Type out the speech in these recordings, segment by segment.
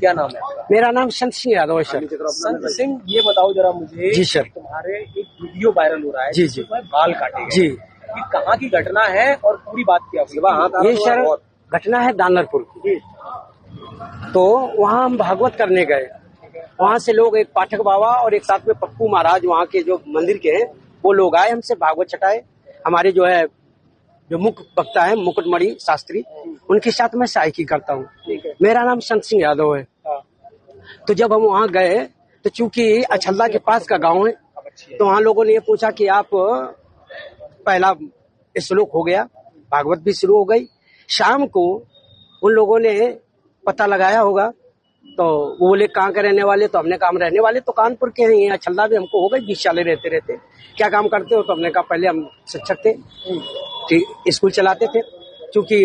क्या नाम है आपका? मेरा नाम संत सिंह यादव है सर। संत सिंह, ये बताओ जरा मुझे। जी सर। तुम्हारे एक वीडियो वायरल हो रहा है जी, जिसमें बाल काटे गए। जी। ये कहाँ की घटना है और पूरी बात क्या हुई? ये सर घटना है दानरपुर की। तो वहाँ हम भागवत करने गए। वहाँ से लोग, एक पाठक बाबा और एक साथ में पप्पू महाराज, वहाँ के जो मंदिर के हैं, वो लोग आए, हमसे भागवत चटाए। हमारे जो है जो मुख्य वक्ता है मुकुटमणि शास्त्री, उनके साथ मैं सहायकी करता हूँ। मेरा नाम संत सिंह यादव है। तो जब हम वहाँ गए तो चूंकि अछल्ला के पास का गांव है, तो वहाँ लोगों ने ये पूछा कि आप, पहला श्लोक हो गया, भागवत भी शुरू हो गई। शाम को उन लोगों ने पता लगाया होगा, तो वो बोले कहाँ के रहने वाले? तो हमने कहा हम रहने वाले तो कानपुर के हैं, ये अछल्ला भी हमको हो गई 20 साल रहते रहते। क्या काम करते हो? तो हमने कहा पहले हम शिक्षक थे, स्कूल चलाते थे। क्योंकि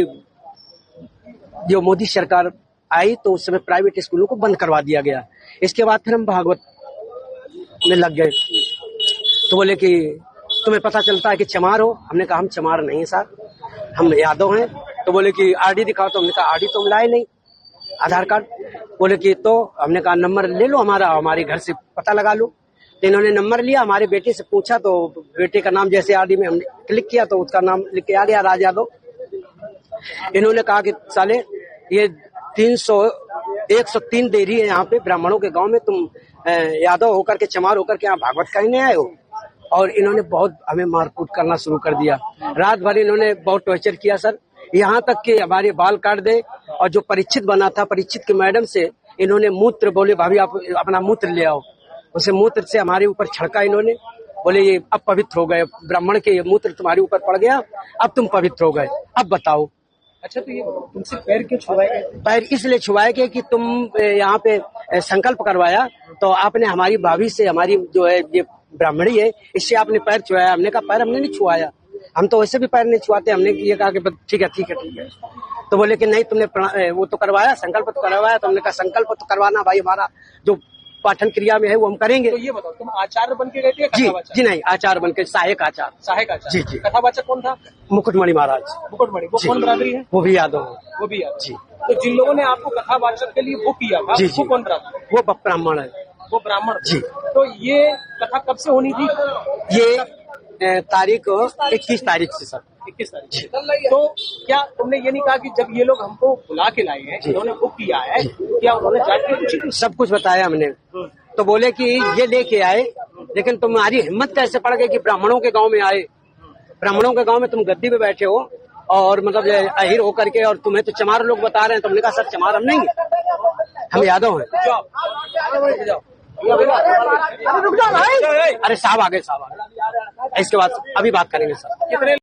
जो मोदी सरकार आई तो उस समय प्राइवेट स्कूलों को बंद करवा दिया गया। इसके बाद फिर हम भागवत में लग गए। तो बोले कि तुम्हें पता चलता है कि चमार हो? हमने कहा हम चमार नहीं सर, हम यादव हैं। तो बोले कि आरडी दिखाओ। तो हमने कहा आरडी तो हम लाए नहीं, आधार कार्ड। बोले कि तो हमने कहा नंबर ले लो हमारा, हमारे घर से पता लगा लो। तो इन्होंने नंबर लिया, हमारे बेटे से पूछा, तो बेटे का नाम जैसे आरडी में हमने क्लिक किया तो उसका नाम लिख के आ गया, राज यादव। इन्होंने कहा कि साले ये 103 देरी है यहाँ पे ब्राह्मणों के गांव में, तुम यादव होकर के, चमार होकर के यहाँ भागवत कहने आए हो। और इन्होंने बहुत हमें मारकूट करना शुरू कर दिया। रात भर इन्होंने बहुत टॉर्चर किया सर, यहाँ तक कि हमारे बाल काट दे। और जो परीक्षित बना था, परीक्षित के मैडम से इन्होंने मूत्र, बोले भाभी आप अपना मूत्र ले आओ, उसे मूत्र से हमारे ऊपर छिड़का इन्होंने। बोले ये अब पवित्र हो गए, ब्राह्मण के ये मूत्र तुम्हारे ऊपर पड़ गया, अब तुम पवित्र हो गए, अब बताओ। अच्छा, तो ये तुमसे पैर क्यों छुआए गए? पैर इसलिए छुआए गए कि तुम यहाँ पे संकल्प करवाया, तो आपने हमारी भाभी से, हमारी जो है ये ब्राह्मणी है, इससे आपने पैर छुआया। हमने कहा पैर हमने नहीं छुआया, हम तो वैसे भी पैर नहीं छुआते। हमने ये कहा कि ठीक है ठीक है ठीक है। तो बोले कि नहीं तुमने वो तो करवाया, संकल्प तो करवाया। तो हमने कहा संकल्प तो करवाना भाई, हमारा जो पाठन क्रिया में है वो हम करेंगे। तो ये बताओ, तुम आचार्य बन के गए थे? जी नहीं, आचार्य बन के, सहायक आचार्य। सहायक आचार्य। जी। कथावाचक कौन था? मुकुटमणि महाराज। मुकुटमणि, वो कौन बरादरी है? वो भी यादव है। वो भी यादव। जी। तो जिन लोगों ने आपको कथावाचक के लिए बुक किया था, वो कौन बरादरी? वो ब्राह्मण है। वो ब्राह्मण। जी। तो ये कथा कब से होनी थी? ये तारीख 21 तारीख से सर। 21 तारीख। तो क्या तुमने ये नहीं कहा कि जब ये लोग हमको बुला के लाए हैं, इन्होंने बुक किया है, क्या उन्होंने जाके सब कुछ बताया हमने? तो बोले कि ये लेके आए, लेकिन तुम्हारी हिम्मत कैसे पड़ गई कि ब्राह्मणों के गांव में आए? ब्राह्मणों के गांव में तुम गद्दी पे बैठे हो और मतलब अहिर होकर के, और तुम्हें तो चमार लोग बता रहे हैं। तुमने कहा सर चमार हम नहीं, हम यादव हैं। अरे साहब आ गए, साहब आ गए। इसके बाद अभी बात करेंगे सर।